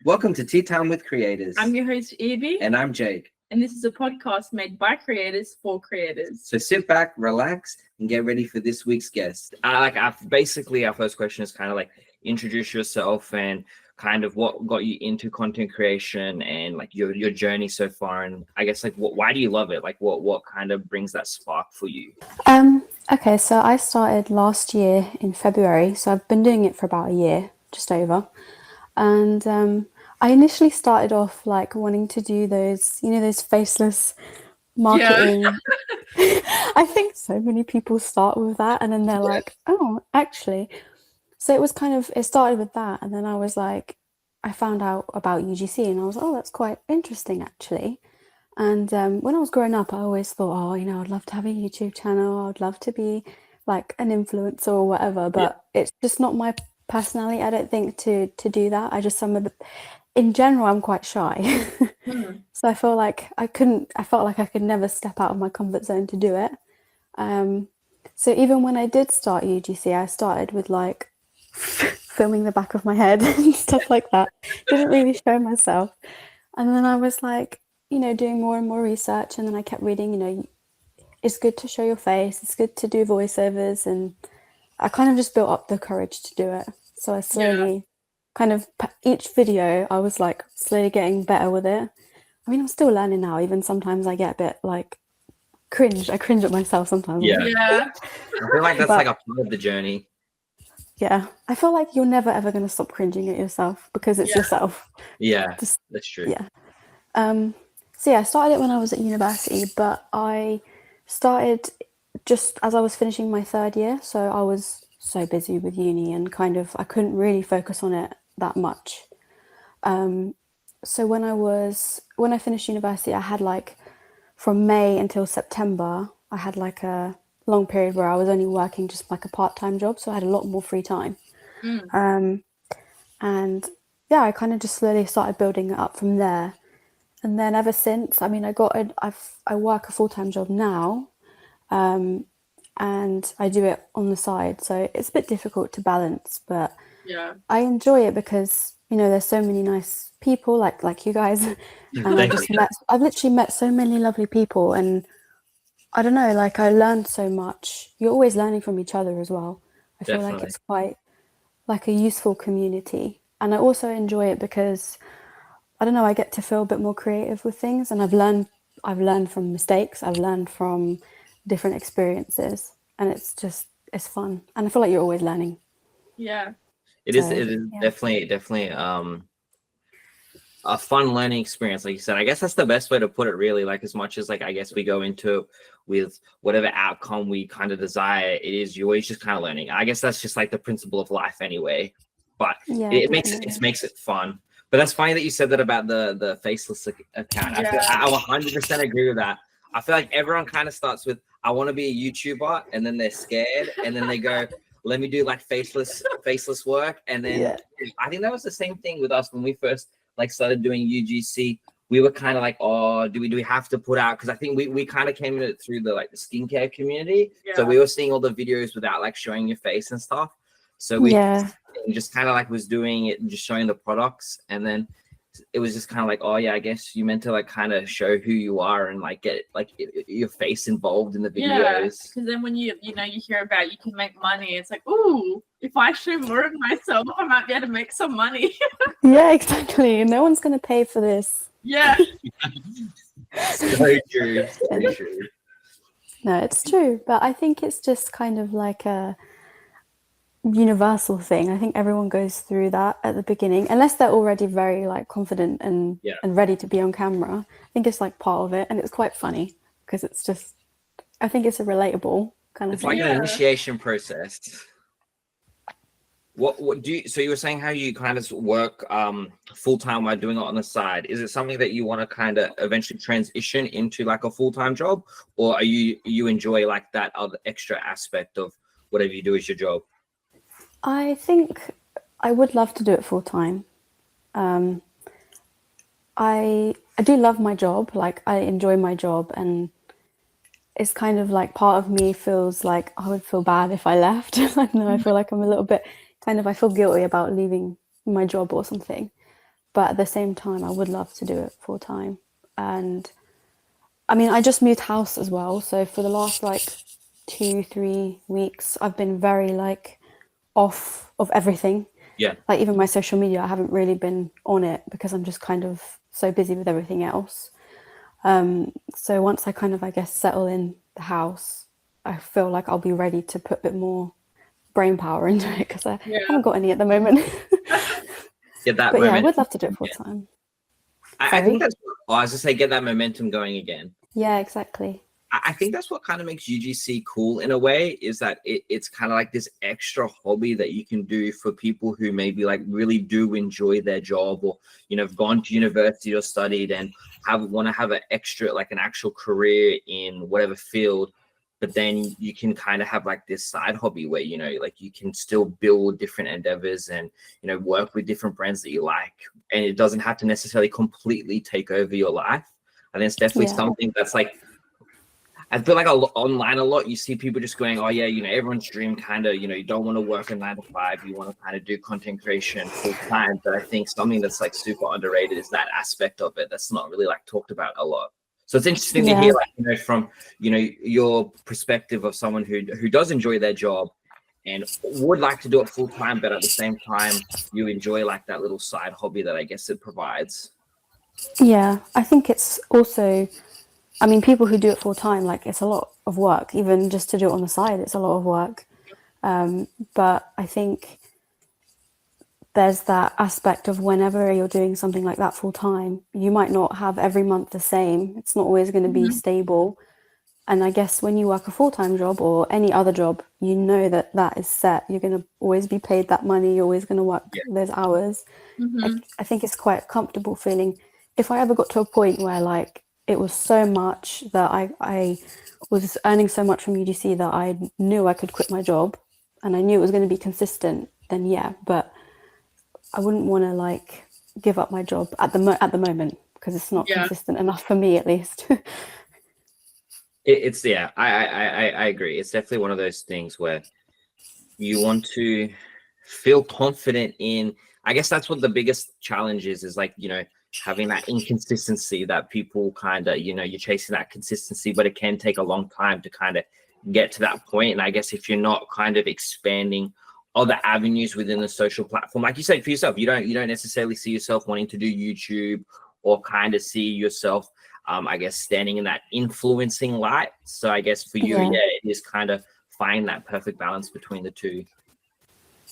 Welcome to Tea Time with Creators. I'm your host, Evie. And I'm Jake. And this is a podcast made by creators for creators. So sit back, relax, and get ready for this week's guest. Basically, our first question is kind of like introduce yourself and kind of what got you into content creation and like your journey so far. And I guess like why do you love it? Like what kind of brings that spark for you? Okay, so I started last year in February. So I've been doing it for about a year, just over. And I initially started off like wanting to do those faceless marketing. Yeah. I think so many people start with that and then they're like, oh, actually. So it started with that. And then I was like, I found out about UGC and I was, oh, that's quite interesting actually. And when I was growing up, I always thought, oh, I'd love to have a YouTube channel. I'd love to be like an influencer or whatever, but it's just not my personality, I don't think, to do that. In general, I'm quite shy. So I felt like I could never step out of my comfort zone to do it. So even when I did start UGC, I started with like filming the back of my head and stuff like that. Didn't really show myself. And then I was like, doing more and more research. And then I kept reading, it's good to show your face. It's good to do voiceovers. And I kind of just built up the courage to do it. So I slowly each video, I was like slowly getting better with it. I mean, I'm still learning now. Even sometimes I get a bit like cringe. I cringe at myself sometimes. Yeah. I feel like that's like a part of the journey. Yeah. I feel like you're never, ever going to stop cringing at yourself because it's yourself. Yeah, that's true. Yeah. So yeah, I started it when I was at university, but I started just as I was finishing my third year. So I was so busy with uni and I couldn't really focus on it that much. So when I finished university, I had like from May until September, I had like a long period where I was only working just like a part-time job. So I had a lot more free time. And yeah, I kind of just slowly started building it up from there. And then ever since, I mean, I work a full-time job now, and I do it on the side. So it's a bit difficult to balance, but yeah, I enjoy it because, there's so many nice people like you guys. And I've literally met so many lovely people. And I don't know, like I learned so much. You're always learning from each other as well. I feel like it's quite like a useful community. And I also enjoy it because I don't know, I get to feel a bit more creative with things, and I've learned from mistakes, I've learned from different experiences, and it's fun. And I feel like you're always learning. Yeah. It is definitely a fun learning experience, like you said. I guess that's the best way to put it, really. Like as much as like I guess we go into with whatever outcome we kind of desire, you're always just kind of learning. I guess that's just like the principle of life anyway. But it makes it fun. But that's funny that you said that about the faceless account. I 100% agree with that. I feel like everyone kind of starts with, I want to be a YouTuber, and then they're scared, and then they go, let me do like faceless work. And then I think that was the same thing with us when we first like started doing UGC. We were kind of like, oh, do we have to put out? Because I think we kind of came in it through the skincare community. Yeah. So we were seeing all the videos without like showing your face and stuff. So we just kind of like was doing it and just showing the products. And then it was just kind of like, oh yeah, I guess you meant to like kind of show who you are and like get like your face involved in the videos. Yeah, because then when you hear about you can make money, it's like, ooh, if I show more of myself, I might be able to make some money. Yeah, exactly. No one's going to pay for this. Yeah. So true. So true. No, it's true. But I think it's just kind of like a universal thing. I think everyone goes through that at the beginning, unless they're already very like confident and ready to be on camera. I think it's like part of it, and it's quite funny because it's just, I think it's a relatable kind of thing. It's like an initiation process. What do you? So you were saying how you kind of work full time while doing it on the side. Is it something that you want to kind of eventually transition into like a full time job, or are you enjoy like that other extra aspect of whatever you do as your job? I think I would love to do it full time. I do love my job. Like I enjoy my job, and it's kind of like part of me feels like I would feel bad if I left. I know, I feel like I'm a little bit I feel guilty about leaving my job or something. but at the same time, I would love to do it full time. And I mean, I just moved house as well. So for the last like 2-3 weeks, I've been very like off of everything. Yeah. Like even my social media, I haven't really been on it because I'm just kind of so busy with everything else. So once I kind of, I guess, settle in the house, I feel like I'll be ready to put a bit more brain power into it because I haven't got any at the moment. Get that But yeah, I momentum. would love to do it full time. I think that's, I was just say, get that momentum going again. Yeah, exactly. I think that's what kind of makes UGC cool in a way, is that it's kind of like this extra hobby that you can do for people who maybe like really do enjoy their job, or, you know, have gone to university or studied and want to have an extra, like an actual career in whatever field. But then you can kind of have like this side hobby where, you know, like you can still build different endeavors and, you know, work with different brands that you like. And it doesn't have to necessarily completely take over your life. I think it's definitely something that's like, I feel like online a lot, you see people just going, oh yeah, you know, everyone's dream kind of, you know, you don't want to work a 9 to 5, you want to kind of do content creation full time. But I think something that's like super underrated is that aspect of it that's not really like talked about a lot. So it's interesting to hear, like, you know, from, you know, your perspective of someone who does enjoy their job and would like to do it full time, but at the same time, you enjoy like that little side hobby that I guess it provides. Yeah, I think it's also, I mean, people who do it full time, like it's a lot of work. Even just to do it on the side, it's a lot of work. But I think there's that aspect of whenever you're doing something like that full time, you might not have every month the same. It's not always going to be stable. And I guess when you work a full-time job or any other job, you know that that is set. You're going to always be paid that money. You're always going to work those hours. I think it's quite a comfortable feeling. If I ever got to a point where like it was so much that I was earning so much from UGC that I knew I could quit my job and I knew it was going to be consistent, then yeah. But I wouldn't want to like give up my job at the moment because it's not consistent enough for me, at least. It's I agree. It's definitely one of those things where you want to feel confident in. I guess that's what the biggest challenge is like, you know, having that inconsistency that people kind of, you know, you're chasing that consistency, but it can take a long time to kind of get to that point. And I guess if you're not kind of expanding other avenues within the social platform, like you said for yourself, you don't necessarily see yourself wanting to do YouTube or kind of see yourself, I guess, standing in that influencing light. So I guess for you, it is kind of find that perfect balance between the two.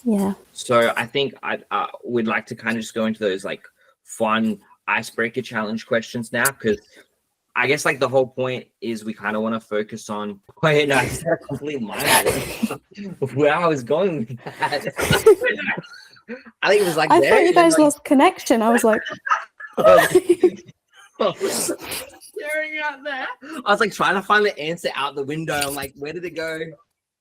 Yeah. So I think I would like to kind of just go into those like fun icebreaker challenge questions now, because I guess like the whole point is we kind of want to focus on. Wait, no, it's not a complete mind where I was going with that. I think it was like I thought you guys lost connection. I was like, staring out there. I was like trying to find the answer out the window. I'm like, where did it go?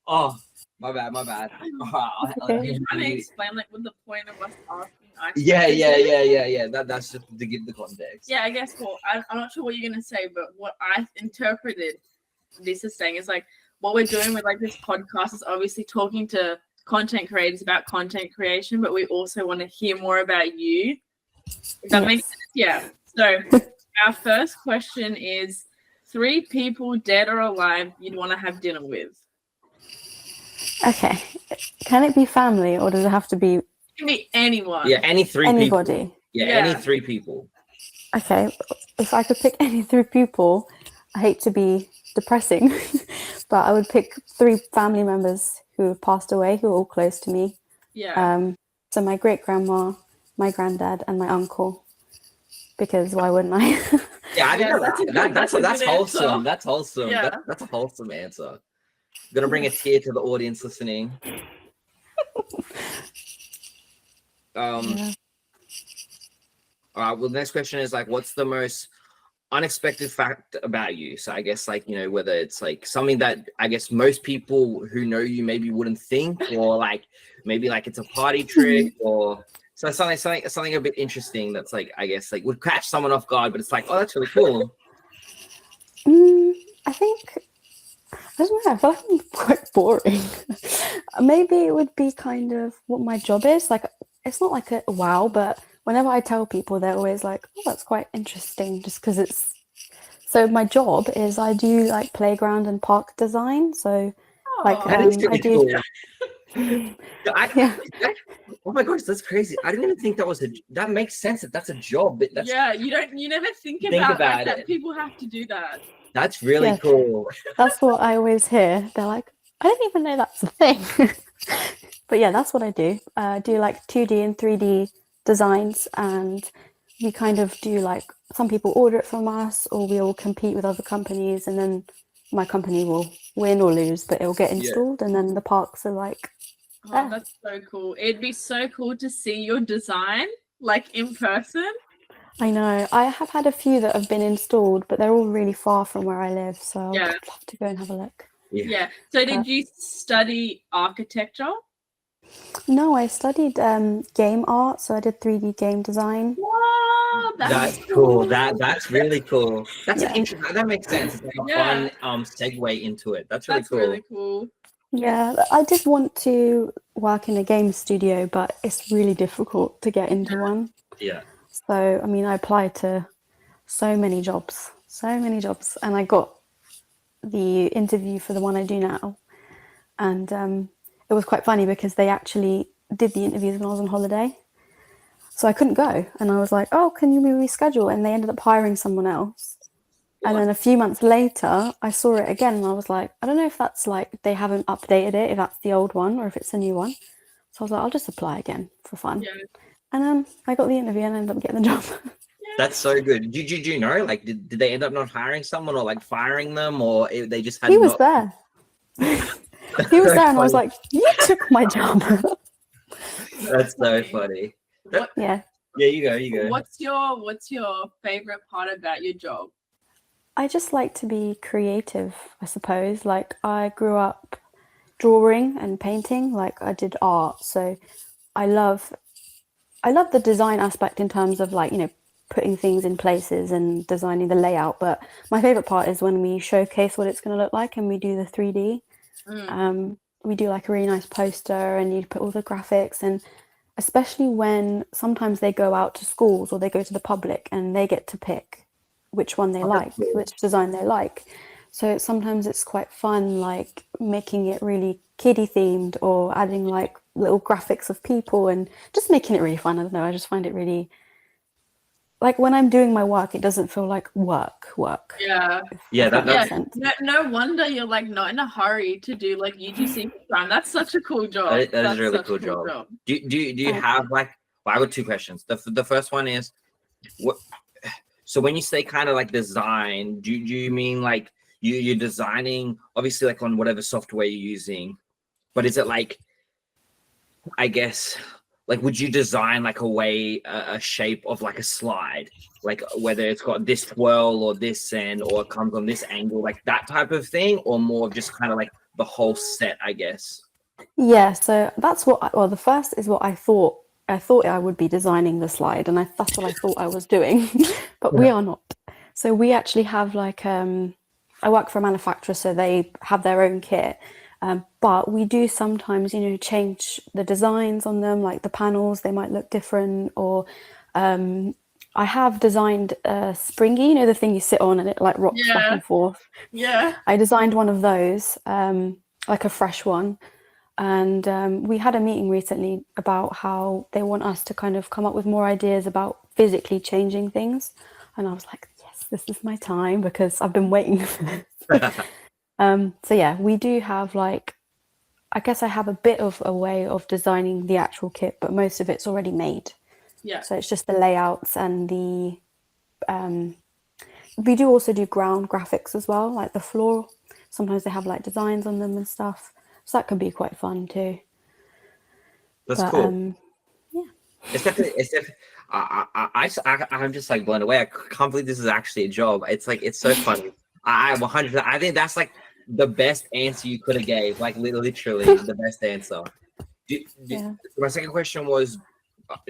Oh, my bad. Okay. Trying to explain like what the point of us asking. Yeah. That's just to give the context. Yeah, I guess. Well, I'm not sure what you're gonna say, but what I interpreted this as saying is like what we're doing with like this podcast is obviously talking to content creators about content creation, but we also want to hear more about you. If that makes sense? Yeah. So our first question is 3 people, dead or alive, you'd want to have dinner with. okay. Can it be family or does it have to be? It can be anyone. Yeah, anybody. People. Yeah, any 3 people. Okay. If I could pick any 3 people, I hate to be depressing, but I would pick 3 family members who have passed away, who are all close to me. Yeah. So my great grandma, my granddad, and my uncle. Because why wouldn't I? Yeah, I think that's wholesome. Answer. That's wholesome. Yeah. That's a wholesome answer. I'm gonna bring a tear to the audience listening. All right. Well, the next question is like, what's the most unexpected fact about you? So I guess like, you know, whether it's like something that I guess most people who know you maybe wouldn't think, or like maybe like it's a party trick, or so something a bit interesting that's like, I guess like would catch someone off guard, but it's like, oh, that's really cool. I think, I don't know, I feel like I'm quite boring. Maybe it would be kind of what my job is. Like, it's not like a wow, but whenever I tell people, they're always like, "Oh, that's quite interesting," just because it's. So my job is I do like playground and park design. So, like, Oh, That is I really do. cool. Yeah. Oh my gosh, that's crazy. I didn't even think that makes sense that that's a job. But that's yeah, you never think Think about, about like, that it. people have to do that. that's really Yeah. cool. That's what I always hear. They're like, I didn't even know that's a thing. But yeah, that's what I do. I do like 2D and 3D designs, and we kind of do like some people order it from us, or we all compete with other companies, and then my company will win or lose, but it'll get Yeah. installed, and then the parks are like, Oh, Ah. that's so cool. It'd be so cool to see your design like in person. I know. I have had a few that have been installed, but they're all really far from where I live, so Yeah. I'd love to go and have a look. Yeah. So did you study architecture? No, I studied game art, so I did 3D game design. Wow, That's cool. That's really cool. That's Yeah. an interesting. That makes sense. It's like a Yeah. fun segue into it. That's really That's cool. really cool. Yeah, I did want to work in a game studio, but it's really difficult to get into one. Yeah. So, I mean, I applied to so many jobs, and I got the interview for the one I do now. And it was quite funny because they actually did the interviews when I was on holiday. So I couldn't go. And I was like, oh, can you reschedule? And they ended up hiring someone else. And then a few months later, I saw it again, and I was like, I don't know if that's like they haven't updated it, if that's the old one or if it's a new one. So I was like, I'll just apply again for fun. Yeah. And I got the interview and I ended up getting the job. That's so good. Do you know? Like, did they end up not hiring someone or like firing them, or they just had He was not? there. He was there, and I was like, you took my job. That's so funny. What, Yeah. Yeah, you go. You go. what's your favorite part about your job? I just like to be creative, I suppose. Like, I grew up drawing and painting. Like, I did art, so I love the design aspect in terms of, like, you know, putting things in places and designing the layout. But my favorite part is when we showcase what it's going to look like and we do the 3D. We do like a really nice poster, and you put all the graphics, and especially when sometimes they go out to schools or they go to the public and they get to pick which one they like, which design they like. So sometimes it's quite fun, like making it really kiddie themed or adding like little graphics of people and just making it really fun. I don't know, I just find it really, like, when I'm doing my work, it doesn't feel like work. Yeah. Yeah, That that makes sense. No wonder you're like not in a hurry to do like UGC time. That's such a cool job. that is That's a really such cool job. Do you Thanks. have like? Well, I got two questions. The first one is, what? So when you say kind of like design, do you mean like you're designing obviously like on whatever software you're using, but is it like, I guess, like, would you design like a shape of like a slide, like whether it's got this twirl or this end or it comes on this angle, like that type of thing, or more of just kind of like the whole set, I guess? Yeah, so that's what, well, the first is what I thought. I thought I would be designing the slide, and that's what I thought I was doing, but we are not. So we actually have like, I work for a manufacturer, so they have their own kit. But we do sometimes, you know, change the designs on them, like the panels, they might look different. Or I have designed a springy, you know, the thing you sit on and it like rocks back and forth. Yeah. I designed one of those, like a fresh one. And we had a meeting recently about how they want us to kind of come up with more ideas about physically changing things. And I was like, yes, this is my time, because I've been waiting for this. So yeah, we do have like, I guess I have a bit of a way of designing the actual kit, but most of it's already made. Yeah. So it's just the layouts and we do also do ground graphics as well, like the floor. Sometimes they have like designs on them and stuff. So that can be quite fun too. That's But, cool. yeah. It's definitely, I'm just like blown away. I can't believe this is actually a job. It's like, it's so funny. I 100%, I think that's like the best answer you could have gave, like literally the best answer. Yeah. My second question was,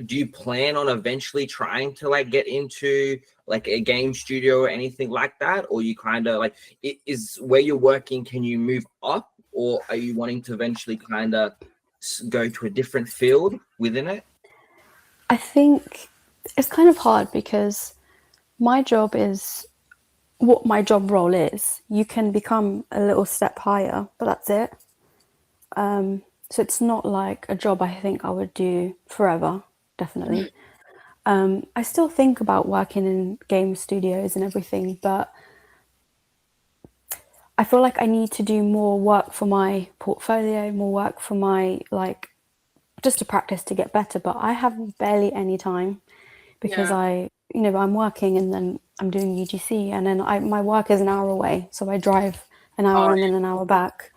do you plan on eventually trying to like get into like a game studio or anything like that? Or you kind of like, is where you're working, can you move up, or are you wanting to eventually kind of go to a different field within it? I think It's kind of hard because my job is what my job role is. You can become a little step higher, but that's it. So it's not like a job I think I would do forever, definitely. I still think about working in game studios and everything, but I feel like I need to do more work for my portfolio, more work for my, like, just to practice to get better. But I have barely any time because I'm working and then I'm doing UGC, and then my work is an hour away. So I drive an hour and then an hour back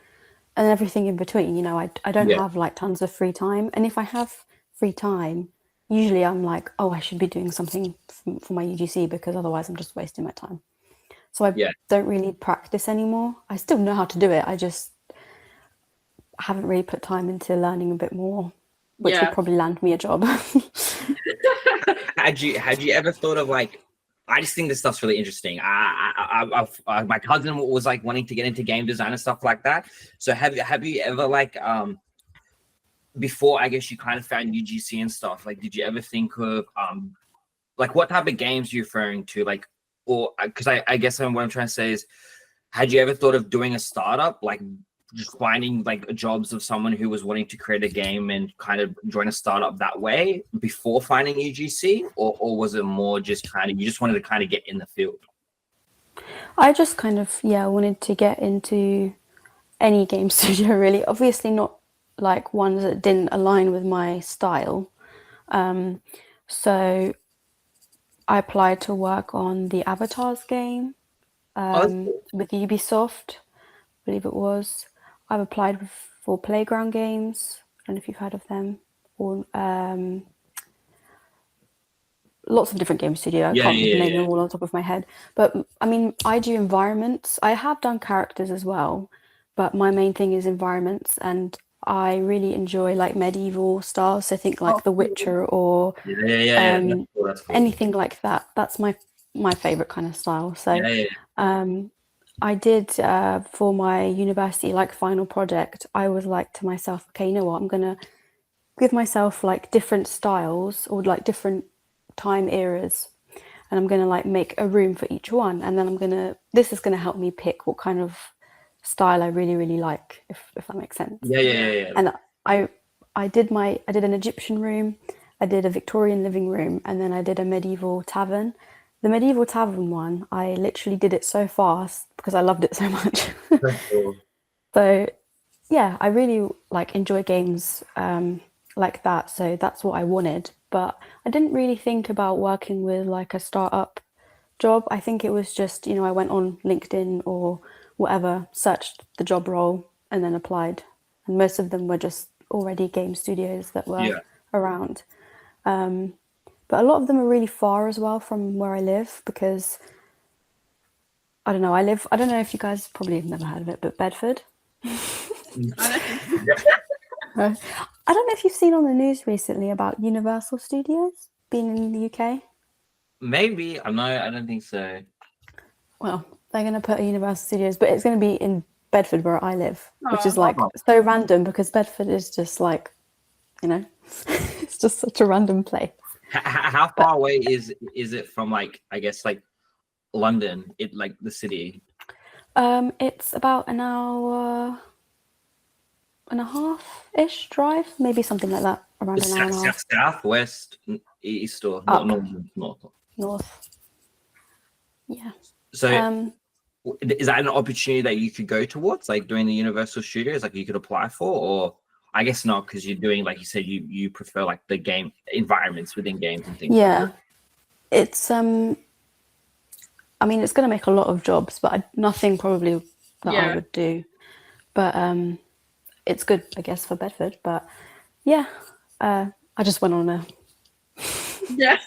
and everything in between. I don't have like tons of free time. And if I have free time, usually I'm like, oh, I should be doing something for my UGC because otherwise I'm just wasting my time. So I don't really practice anymore. I still know how to do it. I just haven't really put time into learning a bit more, which would probably land me a job. Had you ever thought of like? I just think this stuff's really interesting. My cousin was like wanting to get into game design and stuff like that. So have you ever like before I guess you kind of found UGC and stuff, like did you ever think of like what type of games are you referring to, like, or because I guess what I'm trying to say is, had you ever thought of doing a startup, like just finding like jobs of someone who was wanting to create a game and kind of join a startup that way before finding UGC, or was it more just kind of you just wanted to kind of get in the field? I just kind of wanted to get into any game studio, really. Obviously not like ones that didn't align with my style. So I applied to work on the Avatars game with Ubisoft, I believe it was. I've applied for Playground Games. I don't know if you've heard of them. Or lots of different game studio. I can't name them all on top of my head. But I mean, I do environments. I have done characters as well, but my main thing is environments, and I really enjoy like medieval styles. So think like The Witcher or That's cool. anything like that. That's my favorite kind of style. So I did for my university like final project, I was like to myself, okay, you know what, I'm gonna give myself like different styles or like different time eras, and I'm gonna like make a room for each one, and then this is gonna help me pick what kind of style I really, really like, if that makes sense. And I did an Egyptian room, I did a Victorian living room, and then I did a medieval tavern. The medieval tavern one, I literally did it so fast because I loved it so much. Cool. So yeah, I really like enjoy games like that. So that's what I wanted. But I didn't really think about working with like a startup job. I think it was just, I went on LinkedIn or whatever, searched the job role and then applied. And most of them were just already game studios that were around. But a lot of them are really far as well from where I live because, I don't know, I don't know if you guys probably have never heard of it, but Bedford. I don't know if you've seen on the news recently about Universal Studios being in the UK. Maybe. I don't think so. Well, they're going to put a Universal Studios, but it's going to be in Bedford where I live, which is like so random because Bedford is just like, it's just such a random place. How far away is it from like, I guess like London, like the city? It's about an hour and a half-ish drive, maybe something like that, around an hour and a half. South, west, east, or North. Yeah. So is that an opportunity that you could go towards, like doing the Universal Studios, like you could apply for, or I guess not, because you're doing, like you said, you prefer like the game environments within games and things. Yeah, it's I mean, it's going to make a lot of jobs, but nothing probably that I would do. But it's good, I guess, for Bedford. But yeah, I just went on a. Yeah,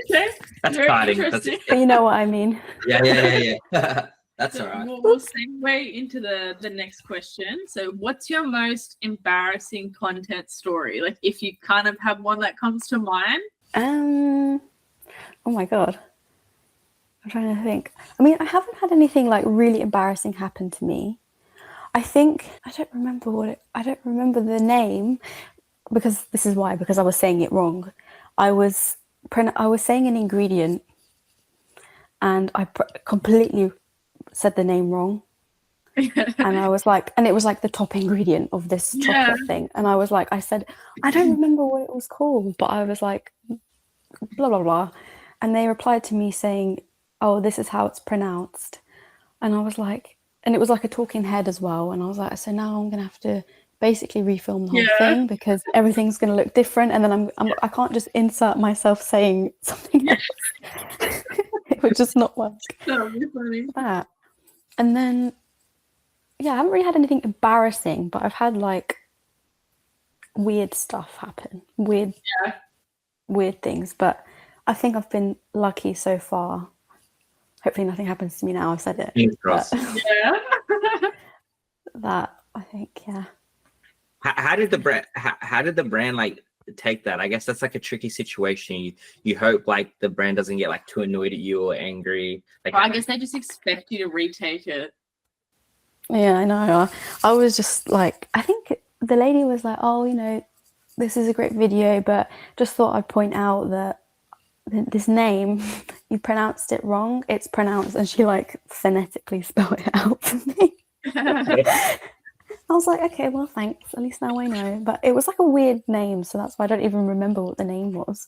okay. That's Very exciting. interesting. But you know what I mean. Yeah. That's So all right. we'll segue into the next question. So what's your most embarrassing content story? Like if you kind of have one that comes to mind? Oh my God. I'm trying to think. I mean, I haven't had anything like really embarrassing happen to me. I think, I don't remember the name because this is why, because I was saying it wrong. I was I was saying an ingredient, and I completely said the name wrong. And I was like, and it was like the top ingredient of this chocolate thing. And I was like, I said, I don't remember what it was called, but I was like, blah, blah, blah. And they replied to me saying, oh, this is how it's pronounced. And I was like, and it was like a talking head as well. And I was like, so now I'm going to have to basically refilm the whole thing because everything's going to look different. And then I can't just insert myself saying something else. It would just not work. That would be funny. That. And then, I haven't really had anything embarrassing, but I've had like weird stuff happen, weird things. But I think I've been lucky so far. Hopefully nothing happens to me now. I've said it. That I think, How did the brand like take that? I guess that's like a tricky situation. You hope like the brand doesn't get like too annoyed at you or angry. Like, I guess they just expect you to retake it. Yeah, I know. I was just like, I think the lady was like, oh, this is a great video, but just thought I'd point out that this name, you pronounced it wrong. It's pronounced, and she like phonetically spelled it out for me. I was like, okay, well, thanks. At least now I know. But it was like a weird name, so that's why I don't even remember what the name was.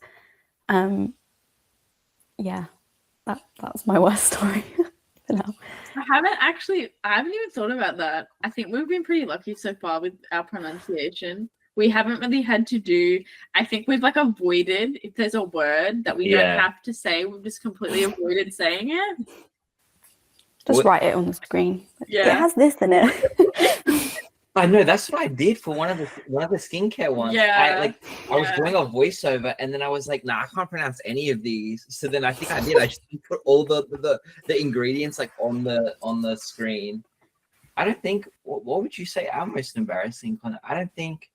That's my worst story for now. I haven't even thought about that. I think we've been pretty lucky so far with our pronunciation. We haven't really had to do, I think we've like avoided, if there's a word that we don't have to say, we've just completely avoided saying it. Just write it on the screen. Yeah. It has this in it. I know, that's what I did for one of the skincare ones. Yeah. I was doing a voiceover and then I was like, nah, I can't pronounce any of these. So then I think I did. I just put all the ingredients like on the screen. I don't think, what would you say our most embarrassing content? I don't think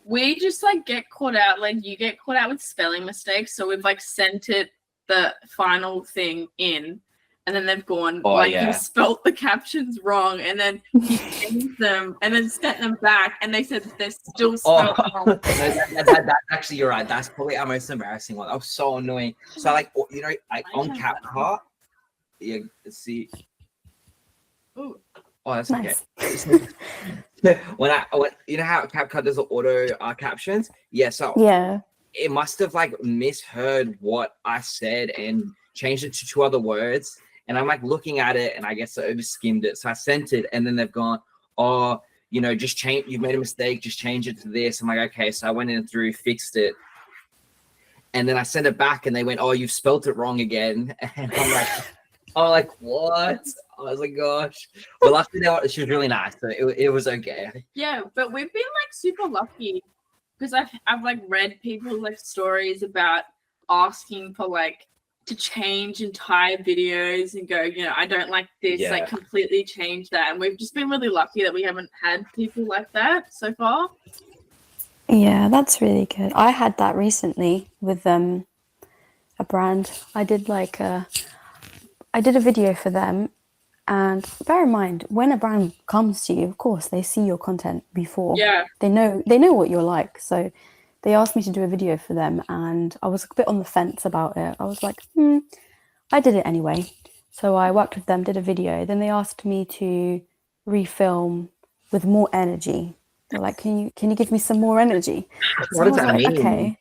we just like get caught out, like you get caught out with spelling mistakes. So we've like sent it the final thing in. And then they've gone, you spelt the captions wrong, and then you changed them, and then sent them back, and they said they're still spelled wrong. No, that's actually, you're right. That's probably our most embarrassing one. That was so annoying. So, like, on CapCut, see. Ooh. Oh, that's nice. Okay. when how CapCut does the auto captions? Yeah. It must have like misheard what I said and changed it to 2 other words. And I'm like looking at it and I guess I over-skimmed it. So I sent it and then they've gone, oh, just change, you've made a mistake, just change it to this. I'm like, okay. So I went in through, fixed it. And then I sent it back and they went, oh, you've spelt it wrong again. And I'm like, what? I was like, gosh. But luckily she was really nice. So it was okay. Yeah, but we've been like super lucky because I've like read people's like stories about asking for like to change entire videos and go, I don't like this, like completely change that. And we've just been really lucky that we haven't had people like that so far. Yeah, that's really good. I had that recently with a brand. I did I did a video for them, and bear in mind, when a brand comes to you, of course, they see your content before. Yeah. They know what you're like. So they asked me to do a video for them, and I was a bit on the fence about it. I was like, I did it anyway. So I worked with them, did a video. Then they asked me to refilm with more energy. They're like, can you give me some more energy? What does that mean? Okay.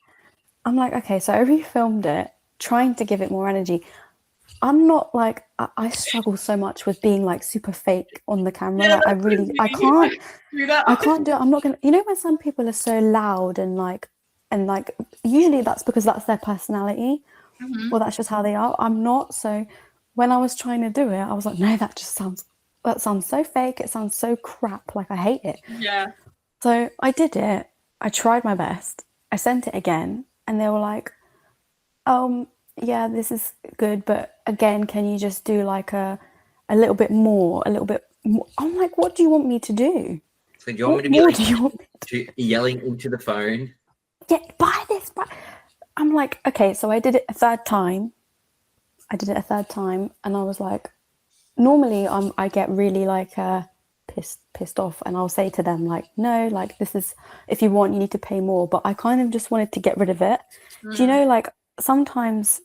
I'm like, okay. So I refilmed it, trying to give it more energy. I'm not like, I struggle so much with being like super fake on the camera. Yeah, I can't do that. I'm not gonna, when some people are so loud and like usually that's because that's their personality, or that's just how they are. I'm not. So when I was trying to do it, I was like, no, that sounds so fake. It sounds so crap. Like I hate it. Yeah. So I did it. I tried my best. I sent it again, and they were like, yeah, this is good, but again, can you just do like a little bit more? I'm like, what do you want me to do? So do you want me to be yelling into the phone? Yeah, buy this. I'm like, okay, so I did it a third time, and I was like, normally I get really like pissed off, and I'll say to them like, no, like this is, if you want, you need to pay more. But I kind of just wanted to get rid of it. Do you know, like sometimes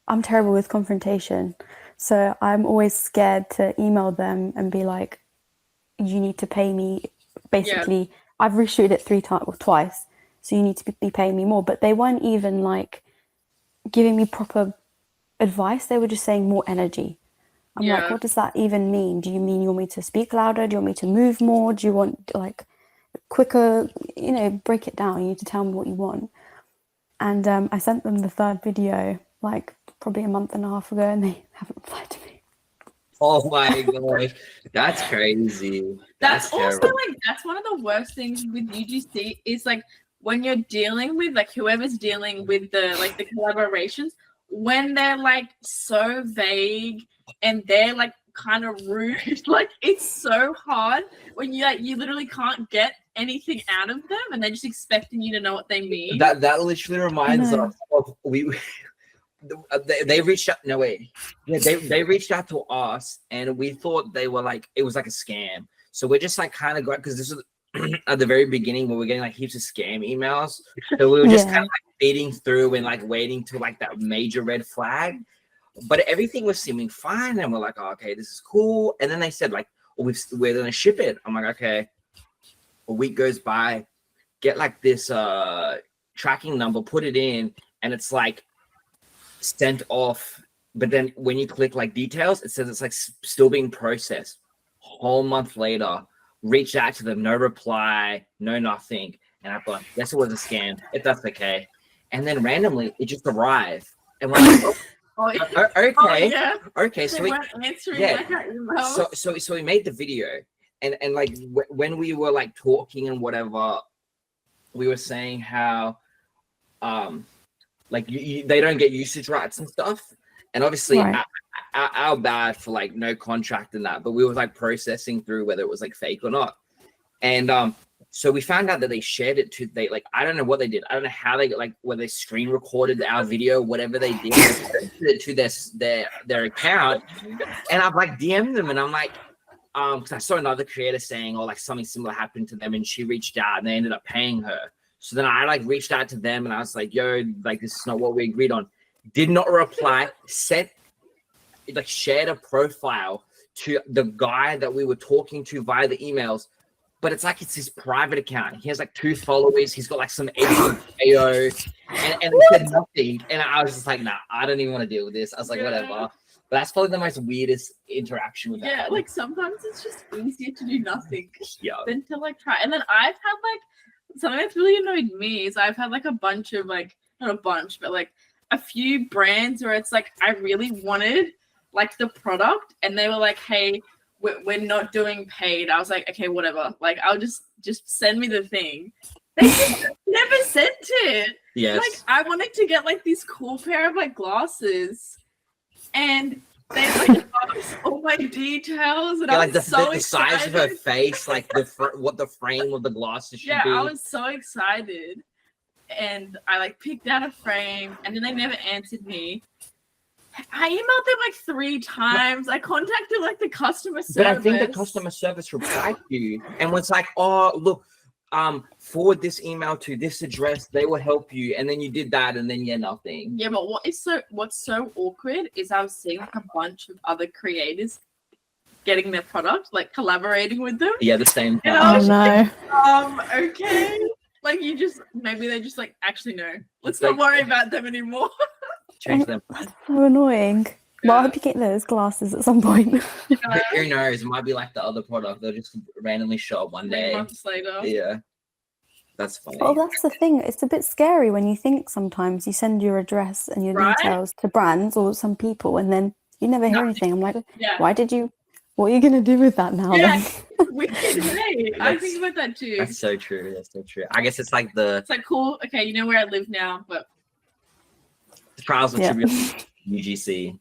I'm terrible with confrontation. So I'm always scared to email them and be like, you need to pay me. Basically, I've reshooted it 3 times or twice. So you need to be paying me more. But they weren't even like giving me proper advice. They were just saying more energy. I'm like, what does that even mean? Do you mean you want me to speak louder? Do you want me to move more? Do you want like quicker? You know, break it down. You need to tell me what you want. And I sent them the 3rd video like probably a month and a half ago, and they haven't replied to me. Oh my gosh, that's crazy. That's also terrible. like, that's one of the worst things with UGC is like when you're dealing with like whoever's dealing with the like the collaborations, when they're like so vague and they're like kind of rude, like it's so hard when you like you literally can't get anything out of them and they're just expecting you to know what they mean. That literally reminds us of they reached out. No way. Yeah, they reached out to us, and we thought they were like it was like a scam. So we're just like kind of going because this was at the very beginning when we're getting like heaps of scam emails. So we were just kind of like feeding through and like waiting to like that major red flag. But everything was seeming fine, and we're like, oh, okay, this is cool. And then they said like, oh, we're gonna ship it. I'm like, okay. A week goes by, get like this tracking number, put it in, and it's like sent off. But then when you click like details, it says it's like still being processed. Whole month later, reached out to them, no reply, no nothing. And I thought, guess it was a scam. If that's okay. And then randomly, it just arrived, and we're like, okay. So we so we made the video, and like when we were like talking and whatever, we were saying how like they don't get usage rights and stuff, and obviously our bad for like no contract and that, but we were like processing through whether it was like fake or not, and so we found out that they shared it to they like I don't know what they did. I don't know how they like whether they screen recorded our video, whatever they did, it to their account. And I've like DM'd them, and I'm like, because I saw another creator saying, oh, like something similar happened to them, and she reached out, and they ended up paying her. So then I like reached out to them, and I was like, yo, like this is not what we agreed on. Did not reply. Shared a profile to the guy that we were talking to via the emails. But it's like it's his private account. He has like 2 followers. He's got like some AO, and it said nothing. And I was just like, nah, I don't even want to deal with this. I was like, whatever. But that's probably the most weirdest interaction with that. Yeah, like sometimes it's just easier to do nothing than to like try. And then I've had like something that's really annoyed me is I've had like a bunch of like not a bunch, but like a few brands where it's like I really wanted like the product, and they were like, hey, we're not doing paid. I was like, okay, whatever. Like, I'll just send me the thing. They just never sent it. Yes. Like, I wanted to get like this cool pair of like glasses, and they like asked all my details, and I was like so the excited. size of her face, like what the frame of the glasses should be. I was so excited, and I like picked out a frame, and then they never answered me. I emailed them like 3 times. I contacted like the customer service. But I think the customer service replied to you and was like, oh, look, forward this email to this address. They will help you. And then you did that, and then nothing. Yeah, but what's so awkward is I was seeing like a bunch of other creators getting their product, like collaborating with them. Yeah, the same. And I was like, okay. Like maybe they just like, actually no. Let's not worry about them anymore. Change them. That's so annoying. Well, I hope you get those glasses at some point. Who knows? It might be like the other product. They'll just randomly show up one day. 3 months later. Yeah. That's funny. Well, that's the thing. It's a bit scary when you think sometimes you send your address and your details to brands or some people, and then you never hear anything. I'm like, what are you going to do with that now? Yeah. Wicked, hey. I think about that too. That's so true. I guess it's like it's like, cool. Okay, you know where I live now, but the trials and tribulations UGC.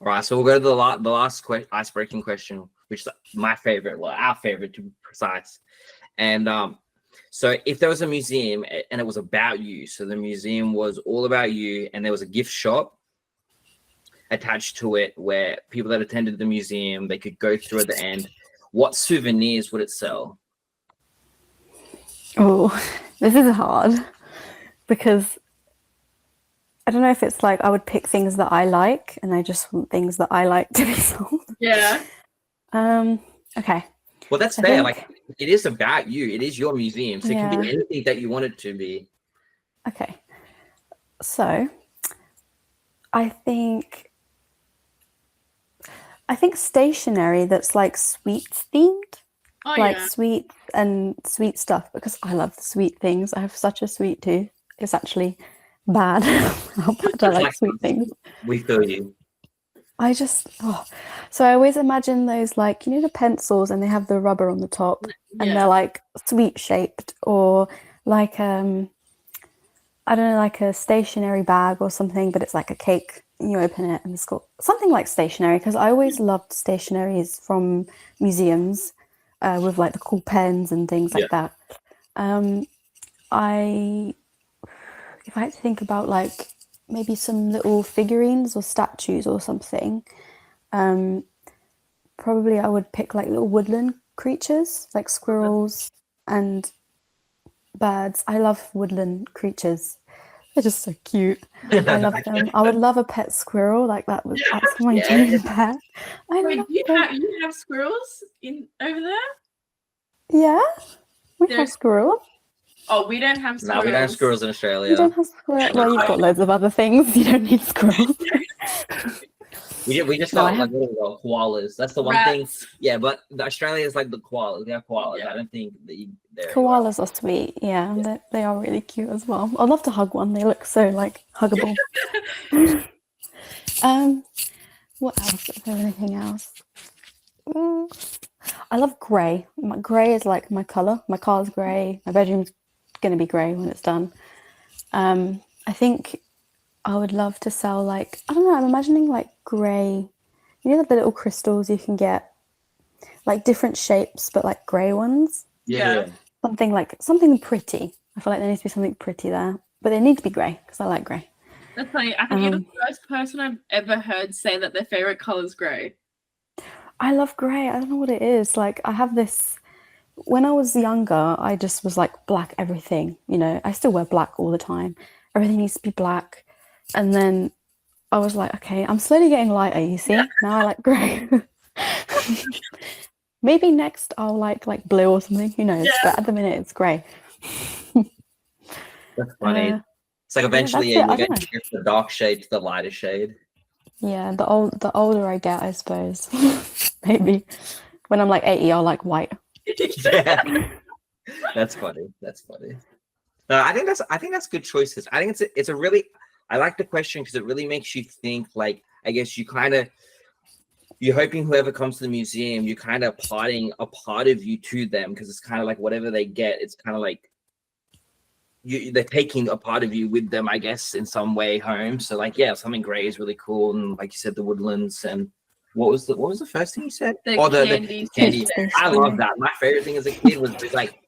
All right, so we'll go to the last icebreaking question, which is my favorite, well, our favorite to be precise. And so if there was a museum and it was about you, so the museum was all about you, and there was a gift shop attached to it where people that attended the museum, they could go through at the end, what souvenirs would it sell? Oh, this is hard. because I don't know if it's like I would pick things that I like, and I just want things that I like to be sold. Yeah. Okay. Well, that's I fair. think- Like, it is about you. It is your museum, so it can be Yeah. anything that you want it to be. Okay. So I think stationery that's like sweets themed, Oh like yeah. sweet stuff, because I love the sweet things. I have such a sweet tooth. It's actually bad how much I like sweet things. We feel you. I just so I always imagine those, like, you know, the pencils and they have the rubber on the top and Yeah. they're like sweet shaped, or like I don't know, like a stationery bag or something, but it's like a cake and you open it and it's got something like stationery, because I always loved stationeries from museums with like the cool pens and things like that. If I had to think about like maybe some little figurines or statues or something, probably I would pick like little woodland creatures like squirrels and birds. I love woodland creatures. They're just so cute. I love them. I would love a pet squirrel. Like that's my dream pet. I Wait, love do them. you have squirrels in over there? Yeah, we have There's- squirrels. Oh, we don't have No, squirrels. we don't have squirrels in Australia. You don't have squirrels. Well, you've got loads of other things. You don't need squirrels. We just No, got I like little koalas. That's the one Rats. thing. Yeah, but Australia is like the koalas. They have koalas. Yeah. I don't think that they're Koalas are sweet. Yeah, they are really cute as well. I'd love to hug one. They look so like huggable. What else? Is there anything else? I love grey. Grey is like my colour. My car's grey. My bedroom's gonna be grey when it's done. I think I would love to sell, like, I don't know, I'm imagining like grey, you know, the little crystals you can get, like different shapes but like grey ones. Yeah. Something pretty. I feel like there needs to be something pretty there, but they need to be grey because I like grey. That's funny. I think you're the first person I've ever heard say that their favorite color is grey. I love grey. I don't know what it is. Like, I have this. When I was younger, I just was like black everything. You know, I still wear black all the time. Everything needs to be black. And then I was like, okay, I'm slowly getting lighter. You see? Now I like grey. Maybe next I'll like blue or something. Who knows? Yeah. But at the minute, it's grey. That's funny. It's like eventually that's it. I you don't get from the dark shade to the lighter shade. Yeah, the older I get, I suppose. Maybe when I'm like 80, I'll like white. Yeah. That's funny. No, I think that's good choices. I think it's a really, I like the question because it really makes you think. Like, I guess you're hoping whoever comes to the museum, you're kind of parting a part of you to them, because it's kind of like whatever they get, it's kind of like they're taking a part of you with them, I guess, in some way home. So like, yeah, something grey is really cool, and like you said, the woodlands. And what was the first thing you said? The candy. Station. I love that. My favorite thing as a kid was like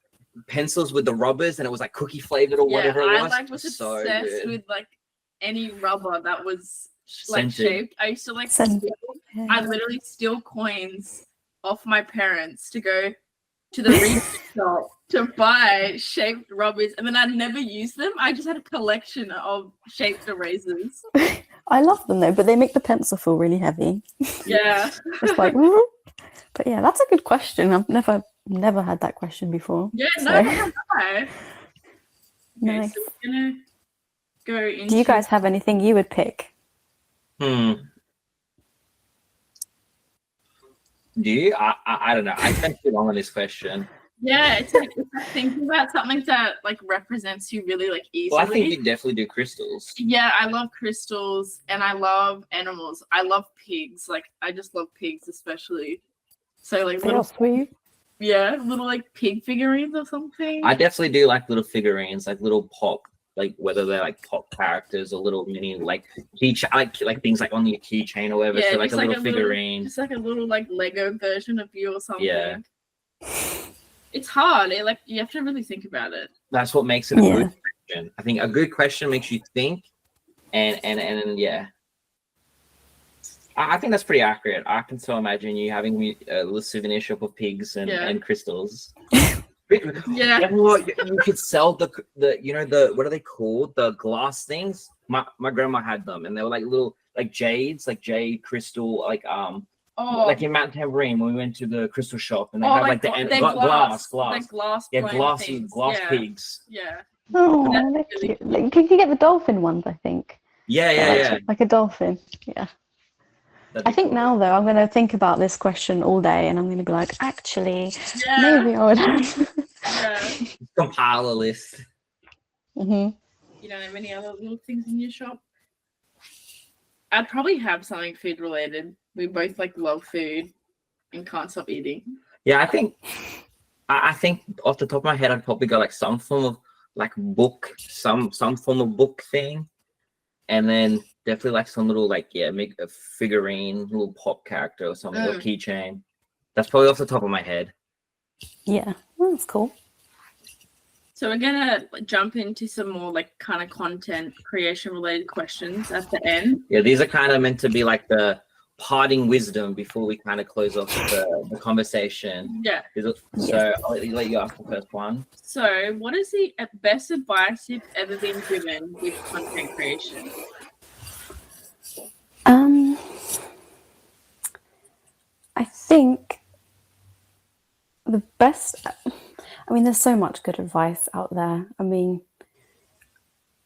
pencils with the rubbers, and it was like cookie flavored or whatever it was. I was So obsessed good. with like any rubber that was like Scented. shaped. I used to like Scented. I literally steal coins off my parents to go to the retail shop to buy shaped rubbers, and then I'd never use them. I just had a collection of shaped erasers. I love them though, but they make the pencil feel really heavy. Yeah. Just like, but yeah, that's a good question. I've never had that question before. Yeah, so. no, no. Okay, Nice. so we're gonna go into. Do you guys have anything you would pick? Do you? I don't know. I spent too long on this question. Yeah, it's like thinking about something that like represents you really like easily. Well, I think you definitely do crystals. Yeah, I love crystals and I love animals. I love pigs. Like I just love pigs especially. So like They're sweet. little like pig figurines or something. I definitely do like little figurines, like little pop, like whether they're like pop characters or little mini like like things like on your keychain or whatever. Yeah, so like just a little figurine. Just like a little like Lego version of you or something. Yeah. It's hard. Like you have to really think about it. That's what makes it a good question. I think a good question makes you think, and yeah. I think that's pretty accurate. I can so imagine you having a little souvenir shop of pigs and crystals. Yeah. You know what? You could sell the the what are they called? The glass things. My grandma had them, and they were like little like jades, like jade crystal, like Oh, like in Mount Tambourine when we went to the crystal shop, and they oh, had like like the they're glass, like glass, yeah, blown glass things. glass Yeah, pigs. yeah. Oh, That's they're really cute. Like, you get the dolphin ones, I think. Yeah, They're yeah, like, yeah. like a dolphin. Yeah. That'd I be think cool. now though, I'm going to think about this question all day, and I'm going to be like, actually, Yeah, maybe I would have. yeah. Compile a list. hmm You don't have any other little things in your shop? I'd probably have something food related. We both like love food and can't stop eating. Yeah, I think off the top of my head, I'd probably go like some form of like book, some form of book thing, and then definitely like some little like make a figurine, little pop character or something, or keychain. That's probably off the top of my head. Yeah, well, that's cool. So we're gonna jump into some more like kind of content creation related questions at the end. Yeah, these are kind of meant to be like the parting wisdom before we kind of close off the conversation. Yeah. So I'll let you ask the first one. So what is the best advice you've ever been given with content creation? I think the best. I mean, there's so much good advice out there. I mean,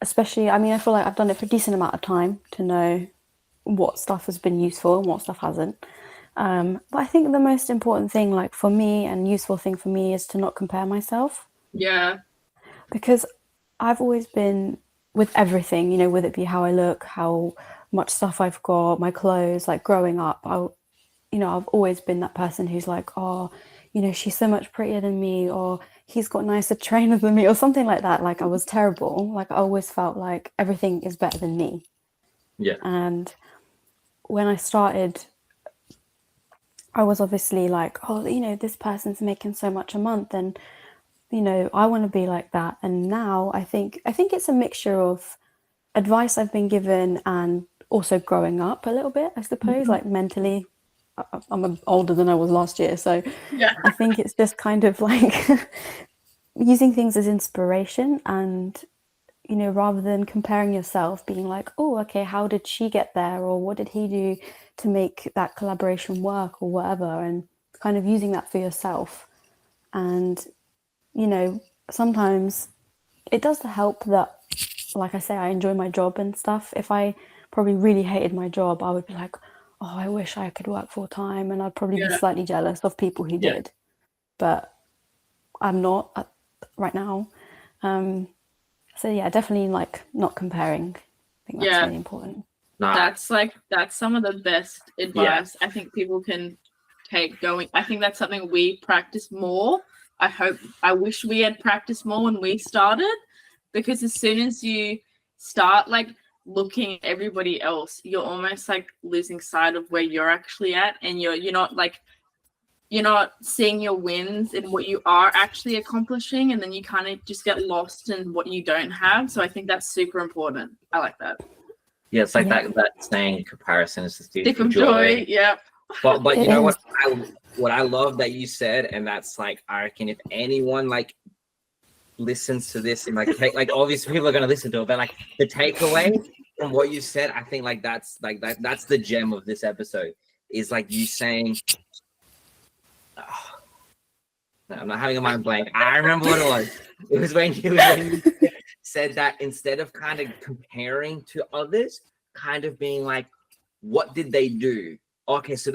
especially, I feel like I've done it for a decent amount of time to know what stuff has been useful and what stuff hasn't. But I think the most important thing, like for me, and useful thing for me, is to not compare myself. Yeah. Because I've always been with everything, whether it be how I look, how much stuff I've got, my clothes, like growing up, I've always been that person who's like, oh, she's so much prettier than me, or he's got nicer trainers than me, or something like that. Like I was terrible. Like I always felt like everything is better than me. Yeah. And when I started, I was obviously like, oh, this person's making so much a month, and I want to be like that. And now I think it's a mixture of advice I've been given and also growing up a little bit, I suppose, like mentally. I'm older than I was last year, so Yeah. I think it's just kind of like using things as inspiration, and rather than comparing yourself, being like, oh, okay, how did she get there, or what did he do to make that collaboration work, or whatever, and kind of using that for yourself. And sometimes it does help that, like I say, I enjoy my job and stuff. If I probably really hated my job, I would be like, oh, I wish I could work full time, and I'd probably be slightly jealous of people who did, but I'm not right now. So yeah, definitely like not comparing. I think that's really important. That's some of the best advice I think people can take going. I think that's something we practice more. I wish we had practiced more when we started, because as soon as you start like looking at everybody else, you're almost like losing sight of where you're actually at, and you're not seeing your wins and what you are actually accomplishing, and then you kind of just get lost in what you don't have. So I think that's super important. I like that. Yeah, it's like that saying, comparison is the thief of joy. Yeah. But you know what I love that you said, and that's like, I reckon if anyone like listens to this and like obviously people are gonna listen to it, but like the takeaway from what you said, I think that's the gem of this episode, is like you saying, I'm not having a mind blank. I remember what it was. It was when you said that instead of kind of comparing to others, kind of being like, what did they do? Okay, so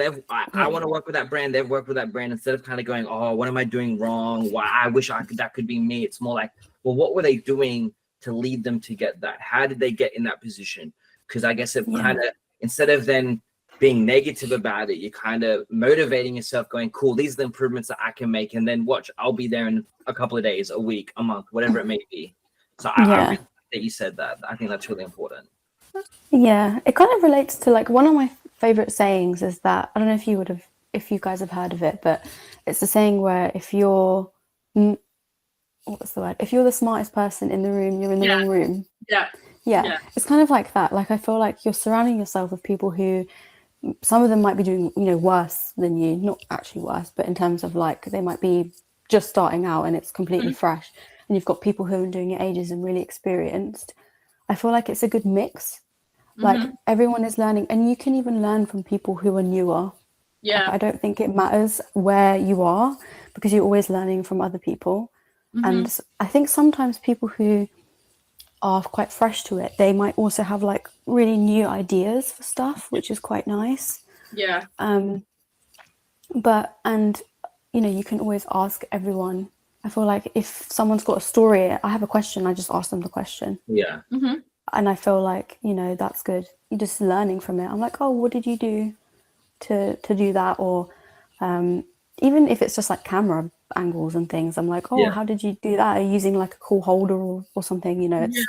I want to work with that brand. They've worked with that brand. Instead of kind of going, oh, what am I doing wrong? Why I wish that could be me. It's more like, well, what were they doing to lead them to get that? How did they get in that position? Because I guess it kind of, instead of then being negative about it, you're kind of motivating yourself, going, cool, these are the improvements that I can make, and then watch, I'll be there in a couple of days, a week, a month, whatever it may be. So I really like that you said that. I think that's really important. Yeah, it kind of relates to like one of my favorite sayings is that, I don't know if you guys have heard of it, but it's the saying where if you're the smartest person in the room, you're in the wrong room. Yeah, it's kind of like that. Like I feel like you're surrounding yourself with people who, some of them might be doing worse than you, not actually worse, but in terms of like they might be just starting out and it's completely fresh, and you've got people who have been doing it ages and really experienced. I feel like it's a good mix. Like everyone is learning, and you can even learn from people who are newer. Yeah. Like, I don't think it matters where you are, because you're always learning from other people. And I think sometimes people who are quite fresh to it, they might also have like really new ideas for stuff, which is quite nice. Yeah. But, and you know, you can always ask everyone. I feel like if someone's got a story, I have a question, I just ask them the question. Yeah. And I feel like, you know, that's good. You're just learning from it. I'm like, oh, what did you do to do that? Or even if it's just like camera angles and things, I'm like, oh, how did you do that? Are you using like a cool holder or something? You know, it's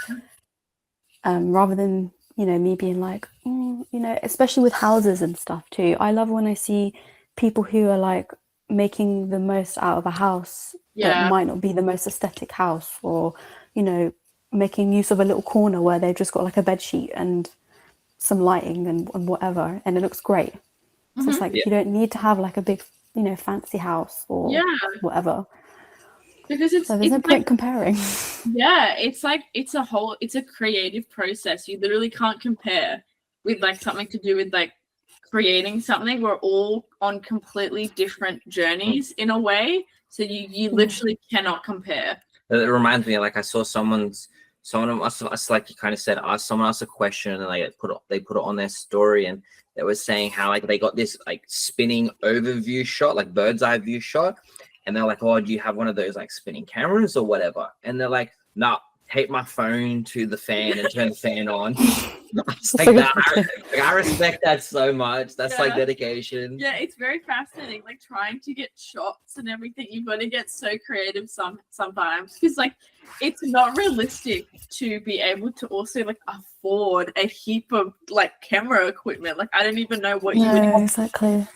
rather than, you know, me being like, you know, especially with houses and stuff too. I love when I see people who are like making the most out of a house that might not be the most aesthetic house, or, you know, making use of a little corner where they've just got like a bed sheet and some lighting and whatever, and it looks great. So it's like you don't need to have like a big, you know, fancy house or whatever, because so there's no point comparing. It's like it's a creative process. You literally can't compare with like something to do with like creating something. We're all on completely different journeys in a way, so you literally cannot compare. It reminds me, like I saw someone else, like you kind of said, asked someone else a question, and they put it on their story, and they were saying how like they got this like spinning overview shot, like bird's eye view shot, and they're like, oh, do you have one of those like spinning cameras or whatever? And they're like, no, take my phone to the fan and turn the fan on. It's like that. I respect that so much. That's like dedication. Yeah, it's very fascinating. Like trying to get shots and everything, you've got to get so creative sometimes, because like it's not realistic to be able to also like afford a heap of like camera equipment. Like I don't even know what you would. Exactly.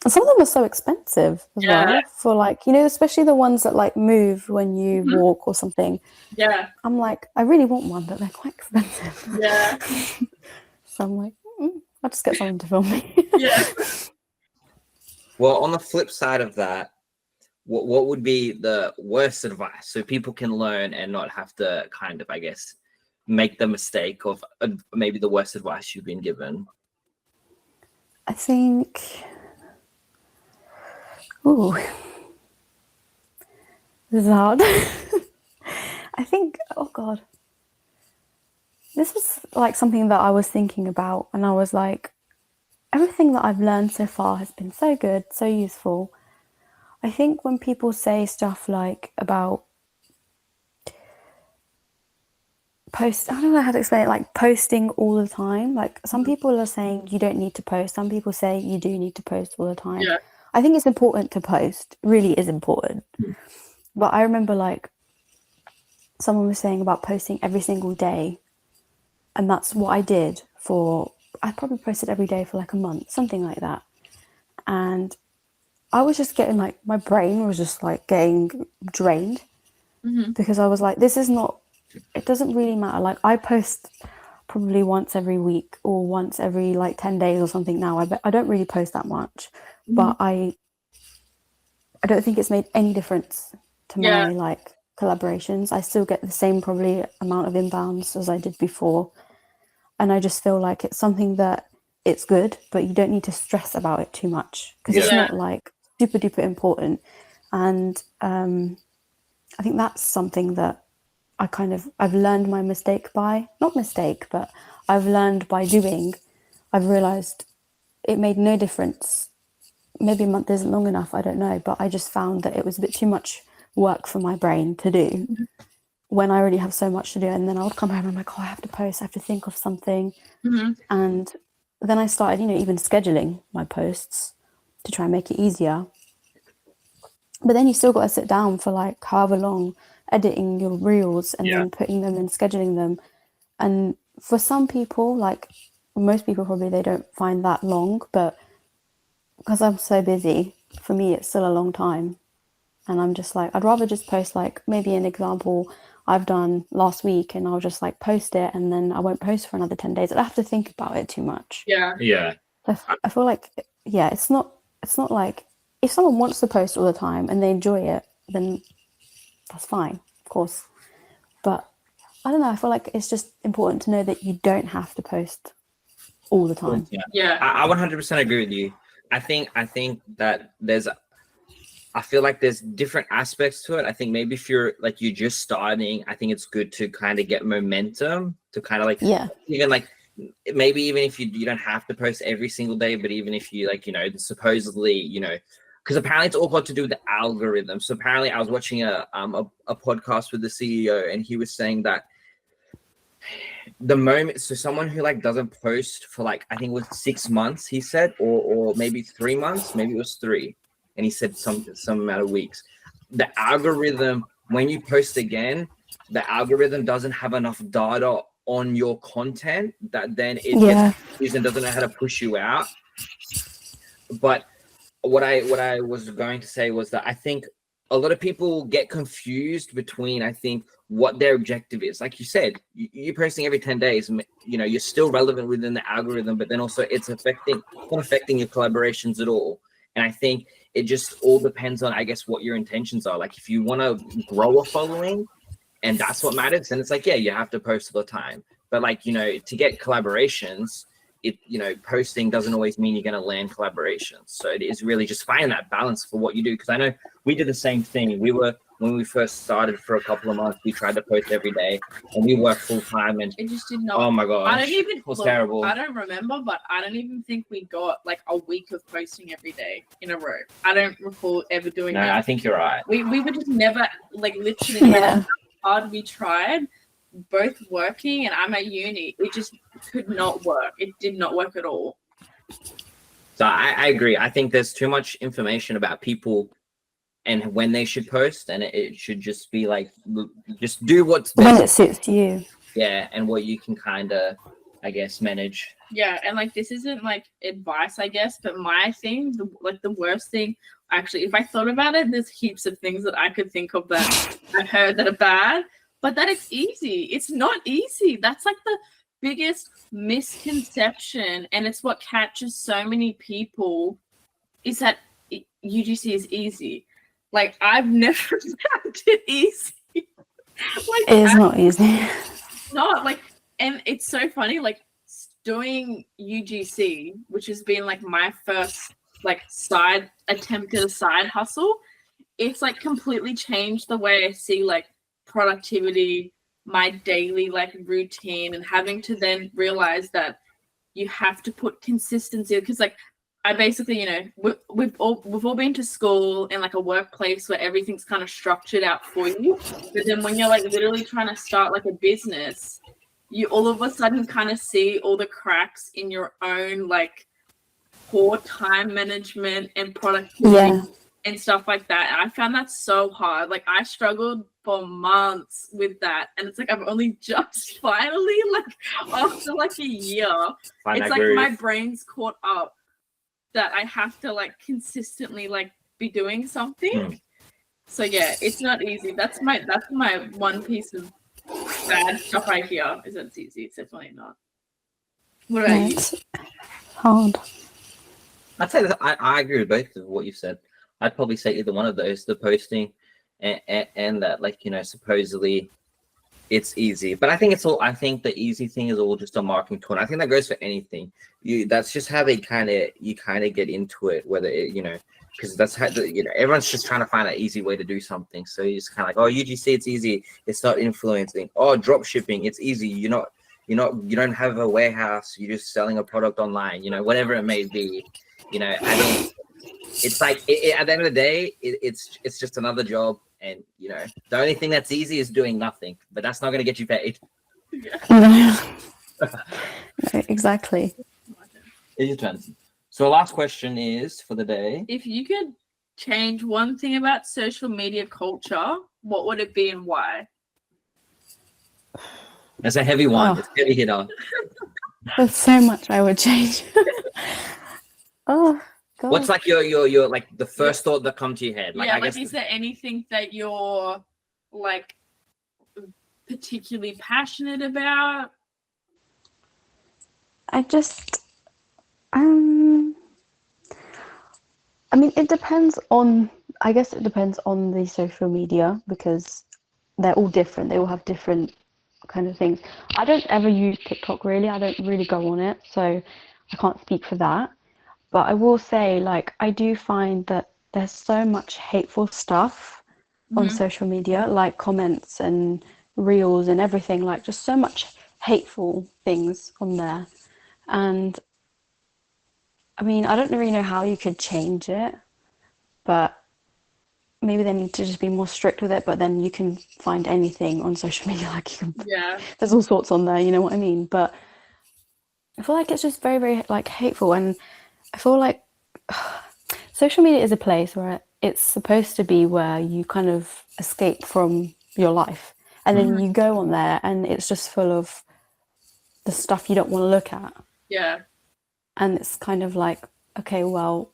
And some of them are so expensive as well, for like, you know, especially the ones that like move when you walk or something. Yeah. I'm like, I really want one, but they're quite expensive. Yeah. So I'm like, I'll just get someone to film me. Yeah. Well, on the flip side of that, what would be the worst advice so people can learn and not have to kind of, I guess, make the mistake of maybe the worst advice you've been given? I think, ooh, this is hard. I think, oh God, this was like something that I was thinking about, and I was like, everything that I've learned so far has been so good, so useful. I think when people say stuff like about I don't know how to explain it, like posting all the time. Like some people are saying you don't need to post. Some people say you do need to post all the time. Yeah. I think it's important to post. It really is important. But I remember like someone was saying about posting every single day. And that's what I did I probably posted every day for like a month, something like that. And I was just getting like, my brain was just like getting drained because I was like, it doesn't really matter. Like I post probably once every week or once every like 10 days or something now. I don't really post that much, but I don't think it's made any difference to my like collaborations. I still get the same probably amount of inbounds as I did before. And I just feel like it's something that it's good, but you don't need to stress about it too much because it's not like super duper important. And I think that's something that I've learned my mistake by, not mistake, but I've learned by doing. I've realized it made no difference. Maybe a month isn't long enough, I don't know, but I just found that it was a bit too much work for my brain to do when I already have so much to do. And then I would come home and I'm like, oh, I have to post, I have to think of something. And then I started, even scheduling my posts to try and make it easier. But then you still got to sit down for like however long, editing your reels and then putting them and scheduling them. And for some people, like most people probably, they don't find that long, but because I'm so busy, for me, it's still a long time. And I'm just like, I'd rather just post like maybe an example I've done last week and I'll just like post it and then I won't post for another 10 days. I don't have to think about it too much. Yeah. Yeah. I feel like, it's not like if someone wants to post all the time and they enjoy it, then that's fine, of course. But I don't know, I feel like it's just important to know that you don't have to post all the time. Yeah. I 100% agree with you. I think that I feel like there's different aspects to it. I think maybe if you're just starting, I think it's good to kind of get momentum to kind of like, even like, maybe even if you don't have to post every single day, but even if you like, supposedly, because apparently it's all got to do with the algorithm. So apparently I was watching a podcast with the CEO, and he was saying that the moment, so someone who like doesn't post for like, I think it was 6 months, he said, or maybe 3 months, maybe it was 3, and he said some amount of weeks, the algorithm, when you post again, the algorithm doesn't have enough data on your content that then it gets confused and doesn't know how to push you out. But what I was going to say was that I think a lot of people get confused between, I think, what their objective is. Like you said, you're posting every 10 days, you're still relevant within the algorithm, but then also it's not affecting your collaborations at all. And I think it just all depends on, I guess, what your intentions are. Like if you want to grow a following and that's what matters, then it's like, yeah, you have to post all the time. But like, to get collaborations, posting doesn't always mean you're going to land collaborations. So it is really just finding that balance for what you do. Because I know we did the same thing. When we first started for a couple of months, we tried to post every day, and we worked full time, and it just did not. Oh my gosh, I don't even. It was terrible. I don't remember, but I don't even think we got like a week of posting every day in a row. I don't recall ever doing that. No, I think you're right. We were just never like literally how hard we tried, both working and I'm at uni. It just could not work. It did not work at all. So I agree. I think there's too much information about people and when they should post, and it should just be like, just do what's best. When it suits you. Yeah, and what you can kind of, I guess, manage. Yeah, and like this isn't like advice, I guess, but my thing, the worst thing, actually, if I thought about it, there's heaps of things that I could think of that I've heard that are bad, but that it's easy. It's not easy. That's like the biggest misconception, and it's what catches so many people, is that UGC is easy. Like, I've never found it easy. Like, it is not easy. Not like, and it's so funny, like doing UGC, which has been like my first like side attempt at a side hustle. It's like completely changed the way I see like productivity, my daily like routine, and having to then realize that you have to put consistency, because like I basically, we've all been to school and like a workplace where everything's kind of structured out for you. But then when you're like literally trying to start like a business, you all of a sudden kind of see all the cracks in your own like poor time management and productivity and stuff like that. And I found that so hard. Like I struggled for months with that. And it's like I've only just finally, like after like a year, it's like my brain's caught up that I have to like consistently like be doing something. So yeah, it's not easy. That's my one piece of bad stuff I hear, is that it's easy. It's definitely not. What about you? It's hard. I'd say that I agree with both of what you said. I'd probably say either one of those, the posting and that, like, supposedly it's easy. But I think the easy thing is all just a marketing tool. And I think that goes for anything. That's just how you kind of get into it, whether it, because that's how everyone's just trying to find an easy way to do something. So you just kind of like, oh, UGC, it's easy. It's not influencing. Oh, drop shipping, it's easy. You don't have a warehouse. You're just selling a product online. Whatever it may be. I mean, it's like at the end of the day, it's just another job. And the only thing that's easy is doing nothing, but that's not going to get you paid. No, exactly. It's your turn. So last question is for the day. If you could change one thing about social media culture, what would it be and why? That's a heavy one. It's a heavy hitter. There's so much I would change. Oh God. What's like your like the first thought that come to your head? Like, yeah, I guess is there anything that you're like particularly passionate about? I mean, mean, it depends on, I guess it depends on the social media because they're all different. They all have different kind of things. I don't ever use TikTok really. I don't really go on it, so I can't speak for that. But I will say, like, I do find that there's so much hateful stuff on Mhm. social media, like comments and reels and everything, like just so much hateful things on there. And I mean, I don't really know how you could change it, but maybe they need to just be more strict with it. But then you can find anything on social media, like you can, Yeah. there's all sorts on there, you know what I mean? But I feel like it's just very, very like hateful, and I feel like social media is a place where it's supposed to be where you kind of escape from your life, and then you go on there and it's just full of the stuff you don't want to look at, Yeah. and it's kind of like, okay, well,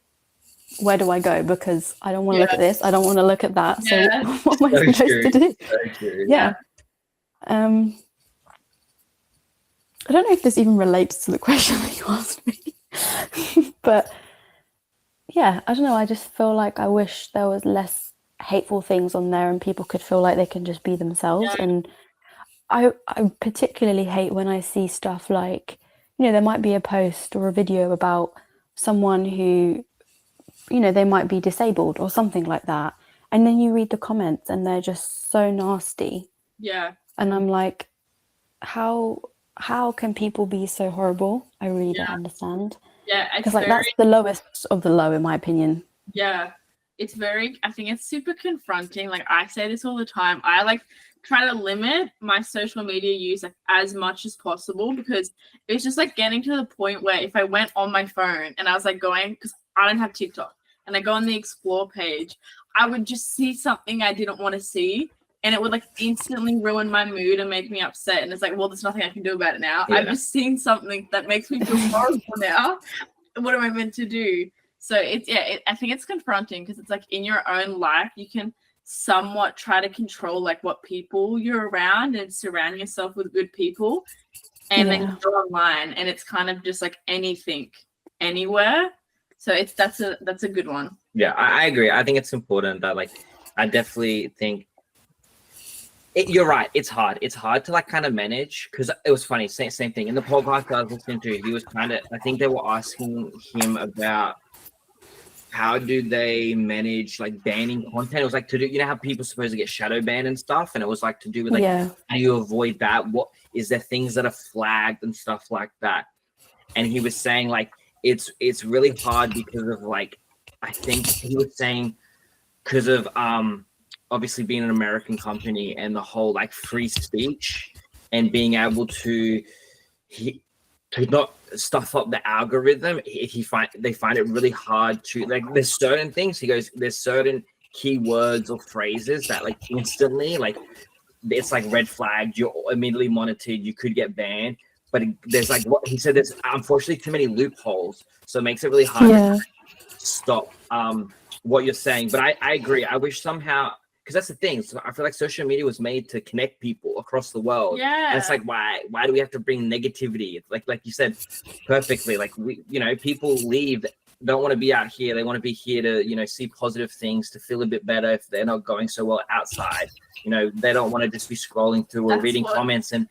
where do I go? Because I don't want to look at this, I don't want to look at that, so Yeah. what am I So supposed true. to do? So true. Yeah. I don't know if this even relates to the question that you asked me, but yeah, I don't know. I just feel like I wish there was less hateful things on there and people could feel like they can just be themselves. Yeah. And I particularly hate when I see stuff like, you know, there might be a post or a video about someone who, you know, they might be disabled or something like that. And then you read the comments and they're just so nasty. Yeah. And I'm like, how can people be so horrible? I really don't understand. Yeah. It's Because like very, that's the lowest of the low, in my opinion. yeah. It's very, I think it's super confronting. Like I say this all the time. I like try to limit my social media use like as much as possible because it's just like getting to the point where if I went on my phone and I was like going, because I don't have TikTok, and I go on the explore page, I would just see something I didn't want to see. And it would like instantly ruin my mood and make me upset. And it's like, well, there's nothing I can do about it now. Yeah. I've just seen something that makes me feel horrible now. What am I meant to do? So it's, yeah, I think it's confronting because it's like in your own life, you can somewhat try to control like what people you're around and surround yourself with good people. And then you go online and it's kind of just like anything, anywhere. So it's that's a good one. Yeah, I agree. I think it's important that like I definitely think you're right. It's hard. It's hard to like kind of manage because it was funny. Same thing in the podcast I was listening to. He was kind of. I think they were asking him about how do they manage like banning content. It was like to do. You know how people supposed to get shadow banned and stuff, and it was like to do with like how you avoid that. What is there things that are flagged and stuff like that? And he was saying like it's really hard because of like I think he was saying because of obviously being an American company and the whole like free speech and being able to not stuff up the algorithm. They find it really hard to like. There's certain things he goes. There's certain keywords or phrases that like instantly like it's like red flagged. You're immediately monitored. You could get banned. But there's like what he said. There's unfortunately too many loopholes, so it makes it really hard to stop what you're saying. But I agree. I wish somehow. Because that's the thing. So I feel like social media was made to connect people across the world. Yeah. And it's like, why do we have to bring negativity? It's like you said perfectly. Like people leave, don't want to be out here. They want to be here to, see positive things, to feel a bit better if they're not going so well outside. They don't want to just be scrolling through or reading comments and,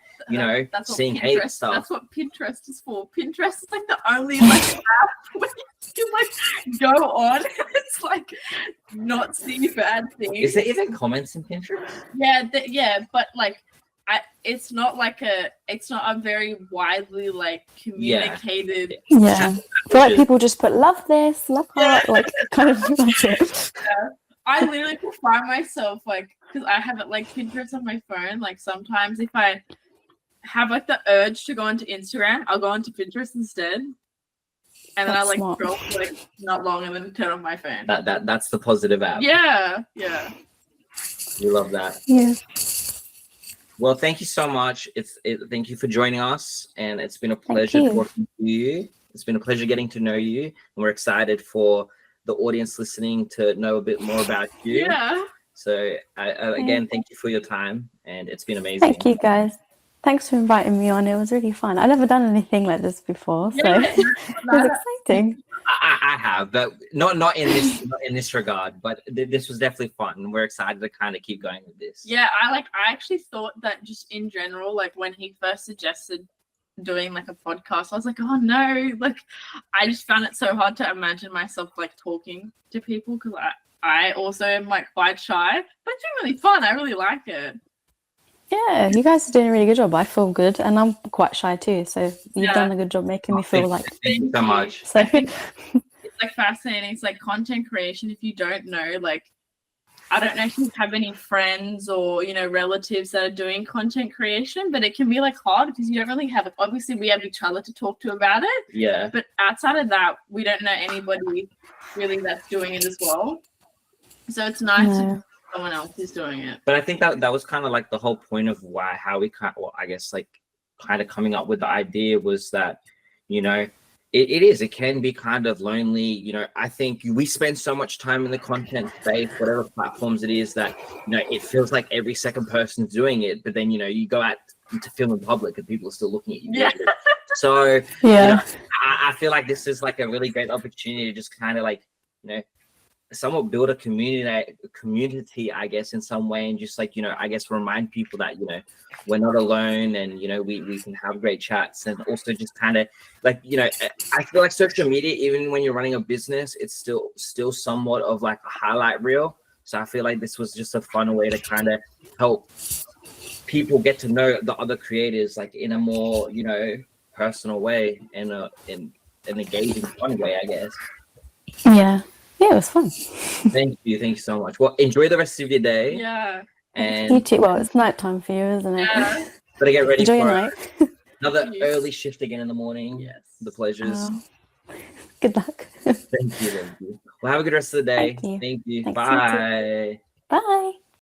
seeing hate stuff. That's what Pinterest is for. Pinterest is like the only like app where you can like go on and it's like not see bad things. Is there even comments in Pinterest? Yeah, but like it's not a very widely like communicated. Yeah. I feel like people just put love this, love heart, like kind of that's it. Yeah. I literally could find myself like because I have it like Pinterest on my phone. Like sometimes if I have like the urge to go onto Instagram, I'll go onto Pinterest instead. And then I like scroll for like not long and then turn on my phone. That's the positive app. Yeah. We love that. Yeah. Well, thank you so much. Thank you for joining us, and it's been a pleasure talking to you. It's been a pleasure getting to know you, and we're excited for the audience listening to know a bit more about you. Yeah. So again, thank you for your time, and it's been amazing. Thank you, guys. Thanks for inviting me on. It was really fun. I've never done anything like this before, so it was exciting. I have, but not in this regard. But this was definitely fun. We're excited to kind of keep going with this. Yeah, I actually thought that just in general, like when he first suggested doing like a podcast, I was like, oh no, like I just found it so hard to imagine myself like talking to people because I also am like quite shy, but it's been really fun. I really like it. Yeah, you guys are doing a really good job. I feel good, and I'm quite shy too. So you've done a good job making me feel like. Thank you so much. So It's like fascinating. It's like content creation. If you don't know, like, I don't know if you have any friends or, you know, relatives that are doing content creation, but it can be like hard because you don't really have, obviously we have each other to talk to about it. Yeah. But outside of that, we don't know anybody really that's doing it as well. So it's nice to know someone else is doing it. But I think that was kind of like the whole point of how we I guess like kind of coming up with the idea was that, you know, it can be kind of lonely. You know, I think we spend so much time in the content space, whatever platforms it is, that, you know, it feels like every second person's doing it. But then, you know, you go out to film in public and people are still looking at you. Yeah. So, yeah, you know, I feel like this is like a really great opportunity to just kind of like, you know, somewhat build a community, I guess, in some way, and just like, you know, I guess remind people that, you know, we're not alone, and, you know, we can have great chats, and also just kind of like, you know, I feel like social media, even when you're running a business, it's still somewhat of like a highlight reel. So I feel like this was just a fun way to kind of help people get to know the other creators like in a more, you know, personal way and in an engaging, fun way, I guess. yeah, it was fun. Thank you so much. Well, enjoy the rest of your day. Yeah. And You too. Well, it's night time for you, isn't it? Yeah. better get ready Enjoy for your night. another Yes. early shift again in the morning. Yes. The pleasures. Good luck. Thank you. Well, have a good rest of the day. Thank you. Thank you. Thanks, you too. Bye. Bye.